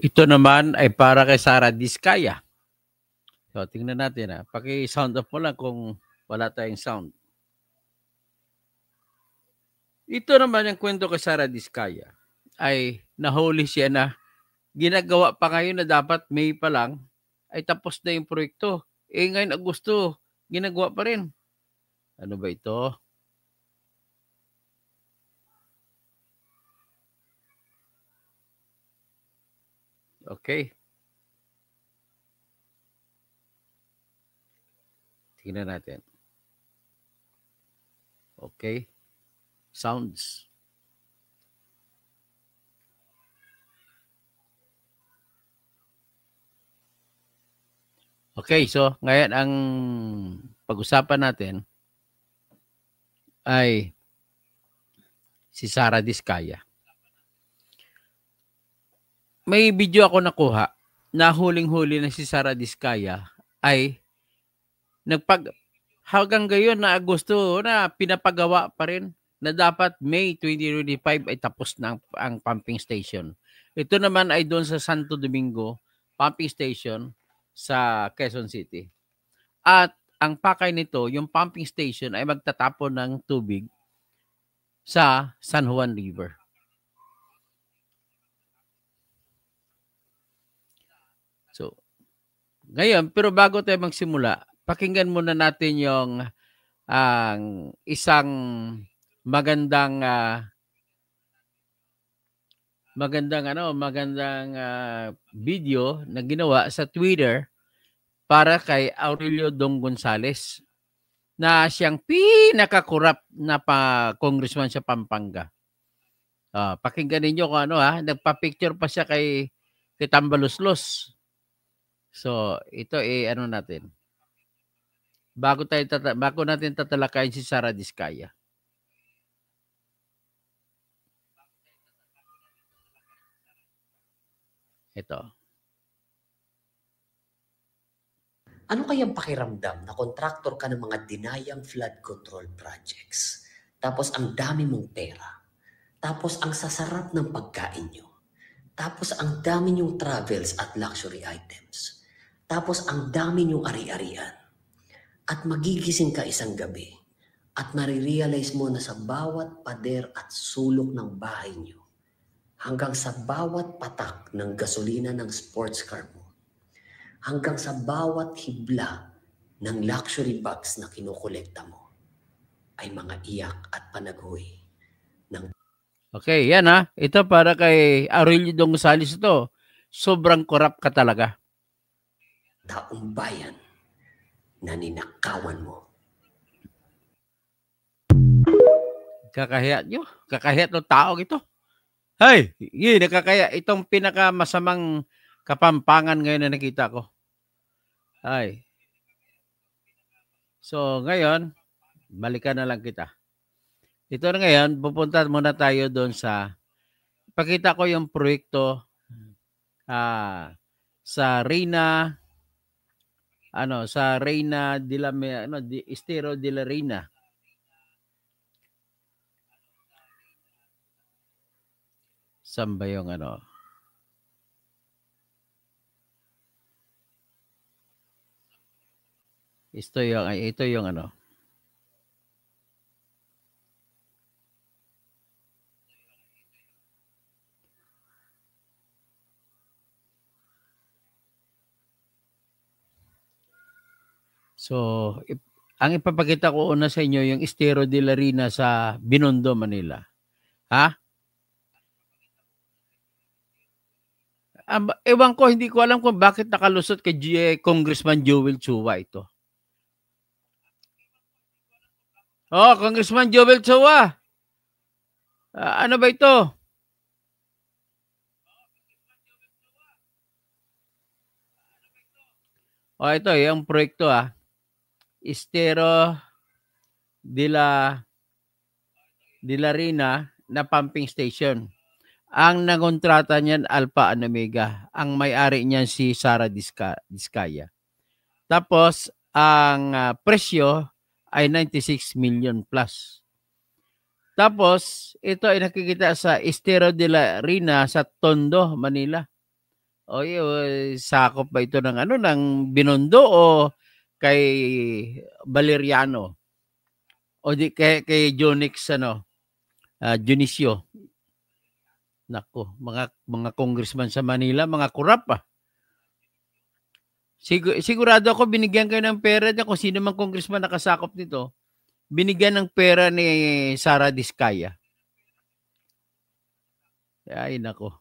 Ito naman ay para kay Sara Diskaya. So, tingnan natin. Paki-sound off mo lang kung wala tayong sound. Ito naman yung kwento kay Sara Diskaya. Ay nahuli siya na ginagawa pa ngayon na dapat May pa lang ay tapos na yung proyekto. Ngayon Agosto, ginagawa pa rin. Ano ba ito? Okay. Tingnan natin. Okay. Sounds. Okay, so ngayon ang pag-usapan natin ay si Sara Diskaya. May video ako nakuha na huling-huli na si Sara Diskaya ay hanggang ngayon na Agosto na pinapagawa pa rin na dapat May 2025 ay tapos na ang pumping station. Ito naman ay doon sa Santo Domingo pumping station sa Quezon City. At ang pakay nito, yung pumping station ay magtatapon ng tubig sa San Juan River. So, ngayon, pero bago tayo magsimula, pakinggan muna natin yung isang magandang video na ginawa sa Twitter para kay Aurelio Dong Gonzales na siyang pinaka-corrupt na congressman sa Pampanga. Pakinggan niyo kung nagpa-picture pa siya kay Tambaluslos. So, ito natin. Bago natin tatalakayin si Sara Diskaya. Ito. Ano kayang pakiramdam na kontraktor ka ng mga dinayang flood control projects? Tapos ang dami mong pera. Tapos ang sasarap ng pagkain nyo. Tapos ang dami nyong travels at luxury items. Tapos ang dami nyong ari-arian. At magigising ka isang gabi at marirealize mo na sa bawat pader at sulok ng bahay nyo, hanggang sa bawat patak ng gasolina ng sports car mo, hanggang sa bawat hibla ng luxury bags na kinukolekta mo, ay mga iyak at panaghoy ng... Okay, yan Ito para kay Aurelio Dong Gonzales ito. Sobrang corrupt ka talaga. Taong bayan na ninakawan mo. Kakahiya nyo. Kakahiya ng tao ito. Hey, nakakaya. Itong pinakamasamang kapampangan ngayon na nakita ko. Ay. So, ngayon, balikan na lang kita. Ito na ngayon, pupunta muna tayo doon sa, pakita ko yung proyekto sa Reina, sa Reina de la, Estero de la Reina. Saan ba yung ito yung So, ang ipapakita ko una sa inyo yung Estero de la Reina sa Binondo, Manila. Ewan ko, hindi ko alam kung bakit nakalusot kay Congressman Joel Chua ito. Congressman Joel Chua. Ano ba ito? Ito yung proyekto Estero de la Reina na pumping station. Ang nangontrata niyan Alpha and Omega. Ang may-ari niyan si Sara Diskaya. Tapos ang presyo ay 96 million plus. Tapos ito ay nakikita sa Estero de la Reina sa Tondo, Manila. O sakop ba ito ng ano, ng Binondo o kay Valeriano? O di kay Jonix ano, Junicio. Nako, mga congressman sa Manila, mga kurap ah. Sigurado ako binigyan kayo ng pera niya kung sino mang congressman nakasakop nito. Binigyan ng pera ni Sara Diskaya. Ay nako.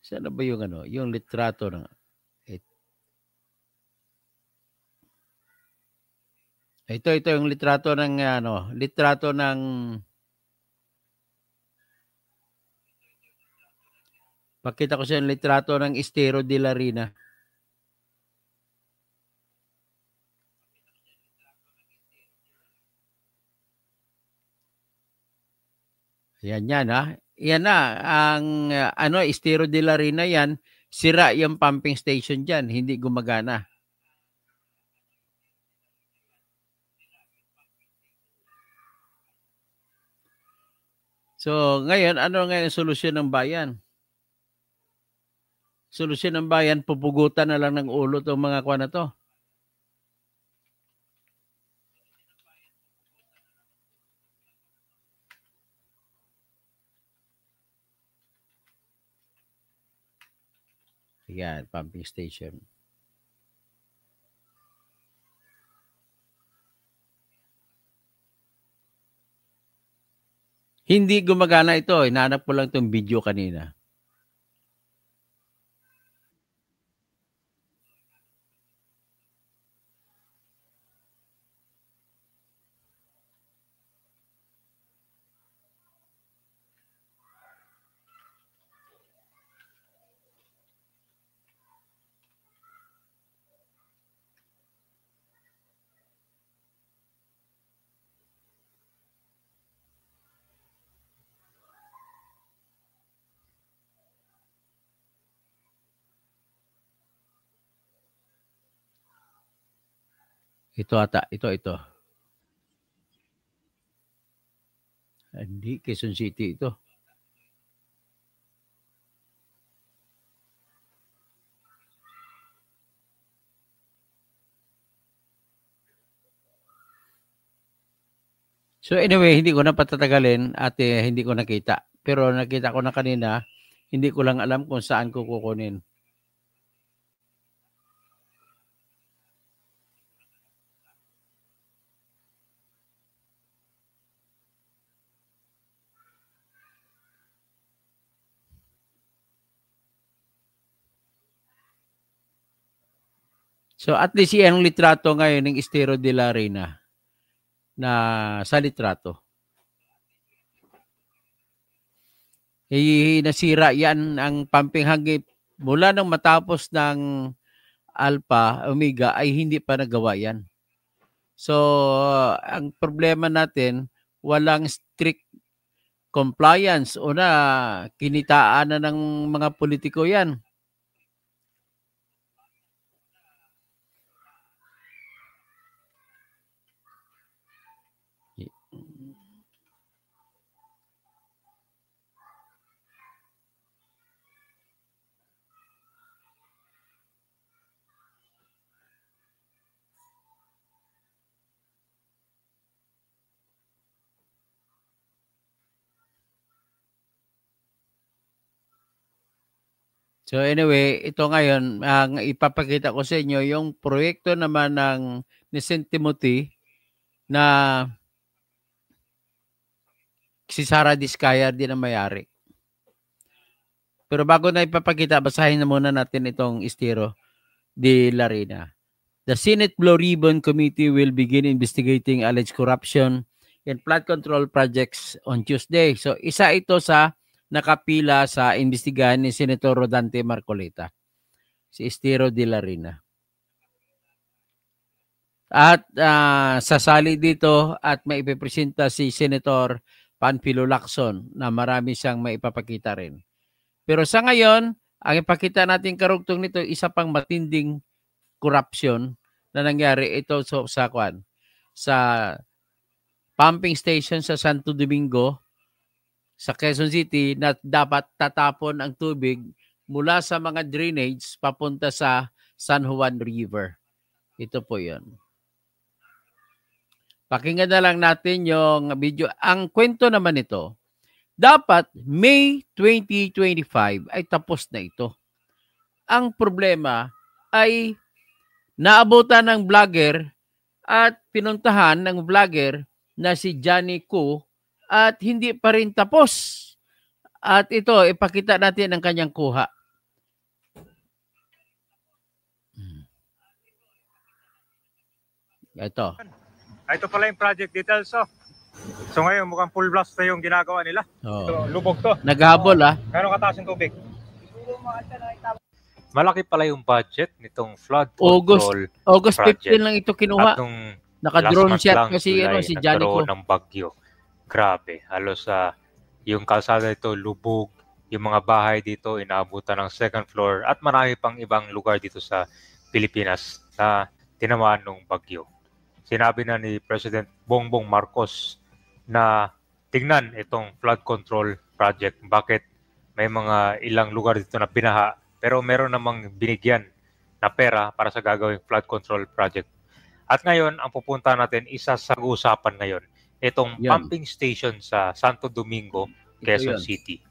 Sana ba yung ano, yung litrato ng ito yung litrato ng ano, litrato ng pakita ko sa yung litrato ng Estero de la Rina. Yan ha. Yan na ang ano Estero de la Rina yan, sira yung pumping station diyan, hindi gumagana. So, ngayon ano ngayon ang solusyon ng bayan? Solusyon ng bayan, pupugutan na lang ng ulo tong mga kuwan na to. Yan, pumping station. Hindi gumagana ito. Hinahanap ko lang itong video kanina. Ito ata. Ito. Hindi, Quezon City ito. So anyway, hindi ko na patatagalin at hindi ko nakita. Pero nakita ko na kanina, hindi ko lang alam kung saan ko kukunin. So at least yung litrato ngayon ng Estero de la Rina na sa litrato. Nasira yan ang pumping hangin mula nang matapos ng Alpha, Omega ay hindi pa nagawa yan. So, ang problema natin, walang strict compliance o na kinitaan na ng mga politiko yan. So anyway, ito ngayon, ang ipapakita ko sa inyo yung proyekto naman ni St. Timothy na si Sara Diskaya din ang may-ari. Pero bago na ipapakita, basahin na muna natin itong Estero de la Rina. The Senate Blue Ribbon Committee will begin investigating alleged corruption in flood control projects on Tuesday. So isa ito sa nakapila sa imbestigahan ni Senator Rodante Marcoleta, si Estero de la Rina. At sasali dito at maipipresenta si Senator Panfilo Lacson na marami siyang maipapakita rin. Pero sa ngayon, ang ipakita natin karugtong nito, isa pang matinding corruption na nangyari ito sa pumping station sa Santo Domingo sa Quezon City na dapat tatapon ang tubig mula sa mga drainage papunta sa San Juan River. Ito po 'yon. Pakinggan na lang natin yung video. Ang kwento naman ito, dapat May 2025 ay tapos na ito. Ang problema ay naabutan ng vlogger at pinuntahan ng vlogger na si Johnny Ku at hindi pa rin tapos. At ito, ipakita natin ang kanyang kuha. Ito. Ito pala yung project details. So ngayon mukhang full blast na yung ginagawa nila. So, lubog to. Naghabol Gano'ng kataas yung tubig? Malaki pala yung budget nitong flood control August 15 project. lang ito kinuha. At nung naka-drone last month shot lang, kasi July, si Johnny Ko. nagkaroon ng bagyo. Grabe. Halos yung kalsada ito lubog. Yung mga bahay dito inaabutan ng second floor at marami pang ibang lugar dito sa Pilipinas na tinamaan ng bagyo. Sinabi na ni President Bongbong Marcos na tignan itong flood control project. Bakit may mga ilang lugar dito na binaha pero meron namang binigyan na pera para sa gagawing flood control project. At ngayon, ang pupunta natin, isa sa usapan ngayon, itong pumping station sa Santo Domingo, Quezon City.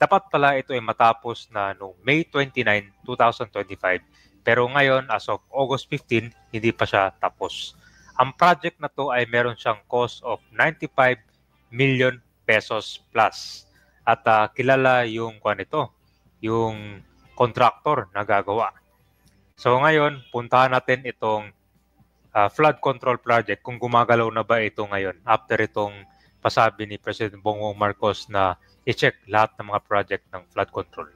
Dapat pala ito ay matapos na noong May 29, 2025. Pero ngayon, as of August 15, hindi pa siya tapos. Ang project na to ay meron siyang cost of 95 million pesos plus. At kilala yung yung contractor na gagawa. So ngayon, puntahan natin itong flood control project kung gumagalaw na ba ito ngayon after itong pasabi ni President Bongbong Marcos na i-check lahat ng mga project ng flood control.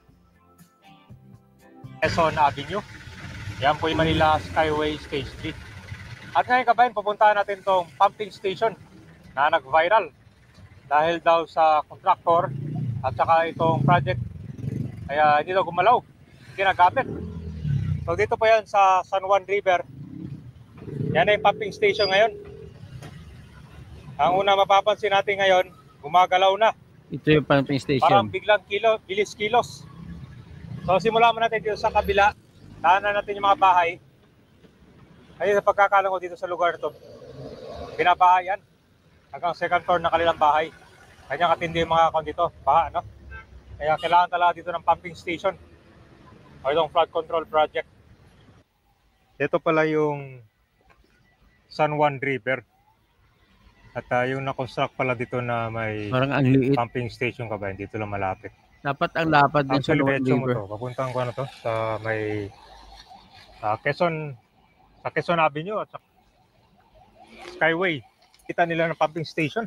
Quezon Avenue. Yan po yung Manila Skyway Stage 3. At ngayon kabayan, pupuntahan natin itong pumping station na nag-viral dahil daw sa contractor at saka itong project kaya hindi daw gumalaw, ginagamit. So dito po yan sa San Juan River. Yan ay pumping station ngayon. Ang una mapapansin natin ngayon, gumagalaw na. Ito yung pumping station. Parang biglang bilis-kilos. So simulan mo natin dito sa kabila. Tahanan natin yung mga bahay. Ayun sa pagkakalang ko dito sa lugar to, binabahayan hanggang second floor na kanilang bahay. Kanya katindi yung mga dito, baha, no? Kaya kailangan talaga dito ng pumping station o itong flood control project. Ito pala yung San Juan River. At yung na-construct pala dito na may parang ang liit. Pumping station kabayan, dito lang malapit. Dapat ang lapad din sa San Juan River. Papuntang ko to sa may Quezon Avenue at sa Skyway. Kita nila ng pumping station.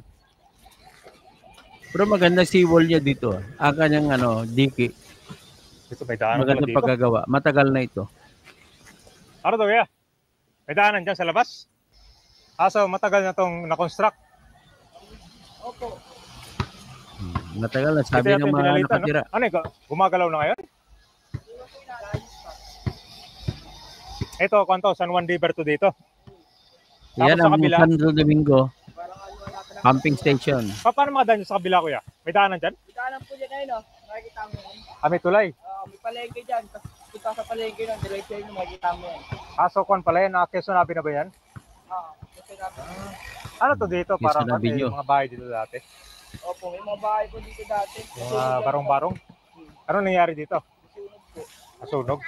Pero maganda seawall niya dito. Ang kanyang diki. Dito may daanan magandang dito. Pagkagawa. Matagal na ito. Ano daw kaya? May daanan dyan sa labas? So matagal na itong na-construct? Opo. Matagal na. Sabi ng mga nakatira. No? Ano yung gumagalaw na ngayon? Ito, San Juan River to dito. Yan ang Santo Domingo pumping station. Paano mga daan sa kabila, kuya? May daanan dyan? May daanan po dyan ngayon, makikita mo yan. May tulay? May palengke dyan. Punta sa palengke nun, diretso yun, makikita mo yan. So kung pala yan, Quezon Avenue na ba yan? Quezon Avenue. Ano to dito? Parang may mga bahay dito dati? Opo, may mga bahay po dito dati. Mga barong-barong? Ano nangyari dito? Nasunog po. Nasunog?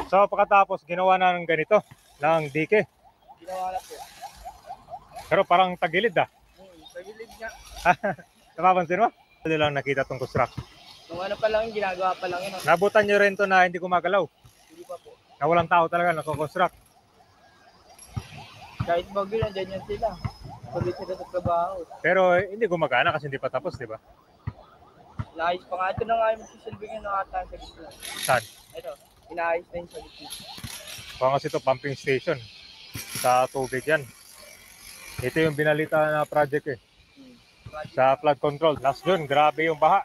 So pagkatapos ginawa na ng ganito, ng dike. Ginawa na po. Pero parang tagilid Tagilid nga. Napapansin mo? Hindi lang nakita itong construction. Kung ano pa lang, ginagawa pa lang yun. Nabutan nyo rin to na hindi gumagalaw? Hindi pa po. Na walang tao talaga nagko-construct? Kahit bagyo lang, dyan yan sila. Tuloy sila sa trabaho. Pero hindi gumagana kasi hindi pa tapos, di ba? Naayos pa nga. Ito na nga yung magsisilbing yung nakatahan sa gitna. Saan? Ito, inaayos na yung sa gitna. Kung kasi ito pumping station sa tubig yan. Ito yung binalita na project sa flood control. Last June, grabe yung baha.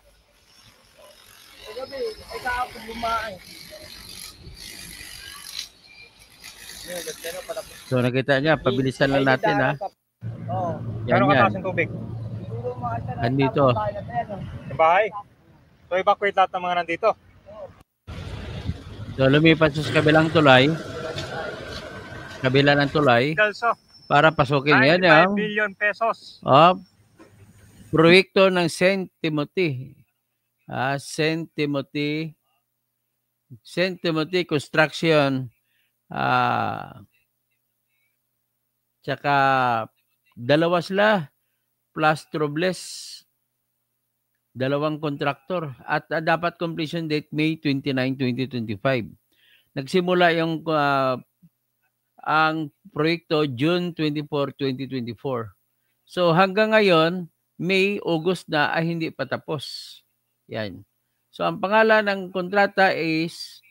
Gabi, ay kahapon bumain. So nakita niya, pabilisan lang natin Oo. Yan Gano'ng yan. kataas yung tubig? Siguro Andito. Yung bahay. So evacuate lahat ng mga nandito. So lumipat siya sa kabilang tulay. Kabila ng tulay. Also, Para pasukin 95 yan yung billion pesos. proyekto ng St. Timothy. St. Timothy Construction. Tsaka dalawa sila plus Robles. Dalawang kontraktor. At dapat completion date May 29, 2025. Nagsimula yung ang proyekto June 24, 2024. So hanggang ngayon, May, August na ay hindi pa tapos. Yan. So ang pangalan ng kontrata is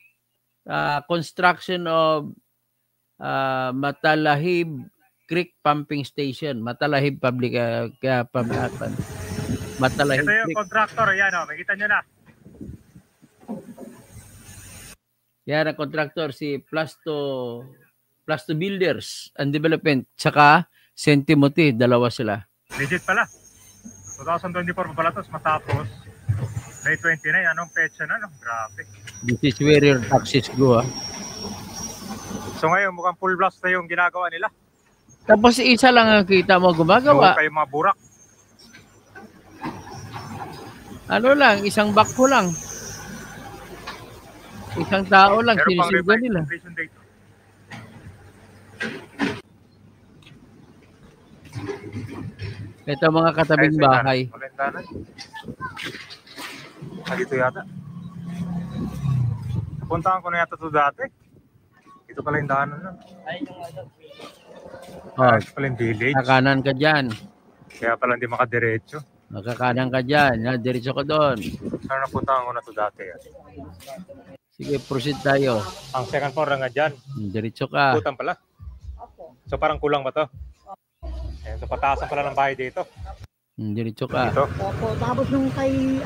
Construction of Matalahib Creek Pumping Station. Matalahib Public Matalahib Ito yung Creek. contractor. Yan o, makikita nyo na. Yan ang contractor si Plasto Builders and Development tsaka St. Timothy, dalawa sila. Legit pala. 2024 pa pala ito, matapos. May 29, anong petsa na? No? Grabe. This is where your taxes go. So ngayon, mukhang full blast na yung ginagawa nila. Tapos isa lang ang kita mo gumagawa. Kayo mga burak. Ano lang, isang backhoe lang. Isang tao lang, Pero pang sinusundan nila. completion date. Ito mga katabing bahay. Malindanan. Dito yata. Napuntahan ko na yata ito dati. Ito pala yung daanan na. Ito pala yung village. Kakanan ka dyan. Kaya pala hindi makadiretso. Makakanan ka dyan. Diretso ka doon. Saan napuntahan ko na ito dati? Sige, proceed tayo. Ang second floor na nga dyan. Diretso ka. Putan pala. So parang kulang ba to? Ayan, so pataasan pala ng bahay dito. Diretso ka. Dito. Opo, tapos nung kay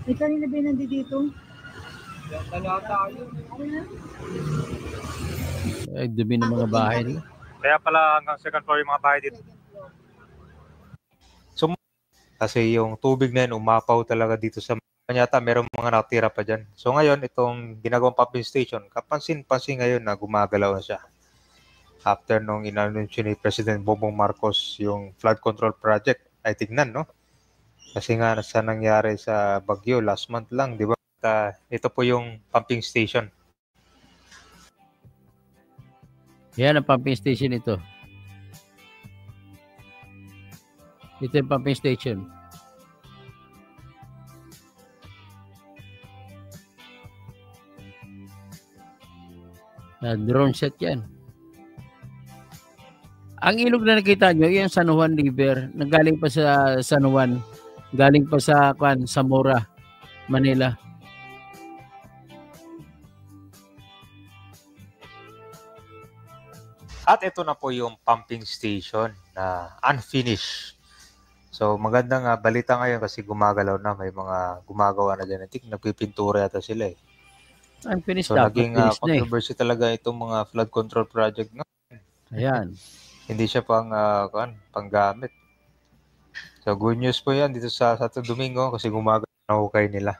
may kanina ba nandito? Ay, dumi ng mga bahay nila. Kaya pala hanggang second floor yung mga bahay dito. So, kasi yung tubig na yun, umapaw talaga dito sa yata merong mga nakatira pa dyan. So ngayon, itong ginagawang pumping station, kapansin-pansin ngayon na gumagalaw na siya. After nung in-announce ni President Bongbong Marcos yung flood control project, ay tignan, no? Kasi nga, sa nangyari sa Baguio last month lang, di ba? Ito po yung pumping station. Yan ang pumping station ito. Ito yung pumping station. Drone set yan. Ang ilog na nakita nyo, yung San Juan River, nagaling pa sa San Juan, galing pa sa Zamora, Manila. At ito na po yung pumping station na unfinished. So magandang balita ngayon kasi gumagalaw na, may mga gumagawa na dyan. I think nagpipintura yata sila eh. Unfinished So naging na controversy talaga itong mga flood control project. No? Ayan. Hindi siya panggamit. So good news po yan dito sa Santo Domingo kasi gumagalaw na hukay nila.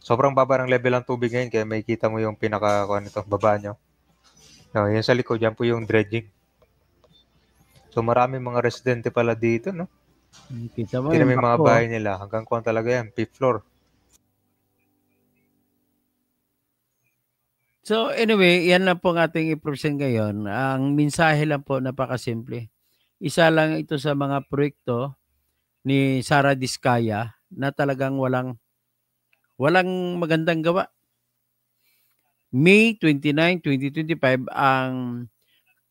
Sobrang baba ng level ng tubig ngayon kaya may kita mo yung baba nyo. No, yan sa likod, yan po yung dredging. So marami mga residente pala dito, no? Kita mo Kaya yung may mga backhoe. bahay nila. Hanggang kuwan talaga yan, 5th floor. So anyway, yan lang po ang ating i-present ngayon. Ang mensahe lang po, napakasimple. Isa lang ito sa mga proyekto ni Sara Diskaya na talagang walang magandang gawa. May 29, 2025 ang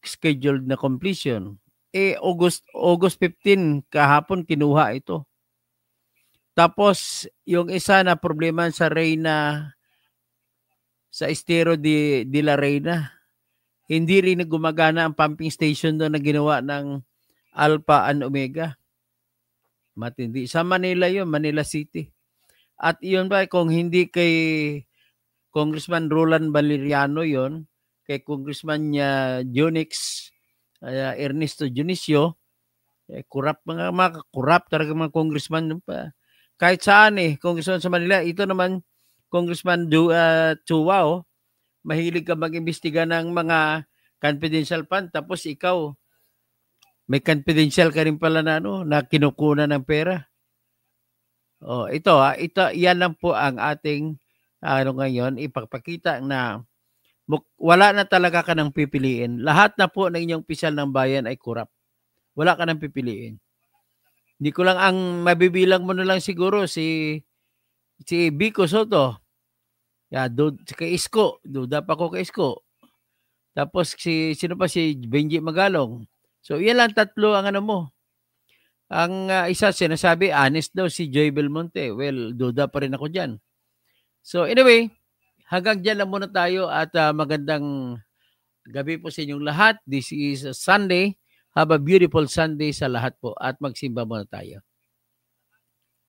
scheduled na completion. August 15 kahapon kinuha ito. Tapos yung isa na problema sa Reyna, sa Estero de la Reina, hindi rin gumagana ang pumping station doon na ginawa ng Alpha and Omega. Matindi. Sa Manila yun, Manila City. At yun ba, kung hindi kay Congressman Roland Valeriano yon, kay Congressman Jonix Ernesto Dionisio, Corrupt, mga corrupt talaga mga congressman doon pa. Kahit saan congressman sa Manila. Ito naman, Congressman Chua, mahilig ka mag-imbestiga ng mga confidential fund. Tapos ikaw, may confidential ka rin pala na, na kinukunan ng pera. Ito, yan lang po ang ating ngayon, ipagpakita na wala na talaga ka nang pipiliin. Lahat na po ng inyong opisyal ng bayan ay corrupt. Wala ka nang pipiliin. Hindi ko lang ang mabibilang mo na lang siguro si Vico Soto. Kay Isko. Duda pa ko kay Isko. Tapos sino pa si Benji Magalong. So yan lang tatlo ang mo. Ang isa sinasabi, honest daw si Joy Belmonte. Well, duda pa rin ako dyan. So anyway, hanggang dyan lang muna tayo at magandang gabi po sa inyong lahat. This is Sunday. Have a beautiful Sunday sa lahat po at magsimba muna tayo.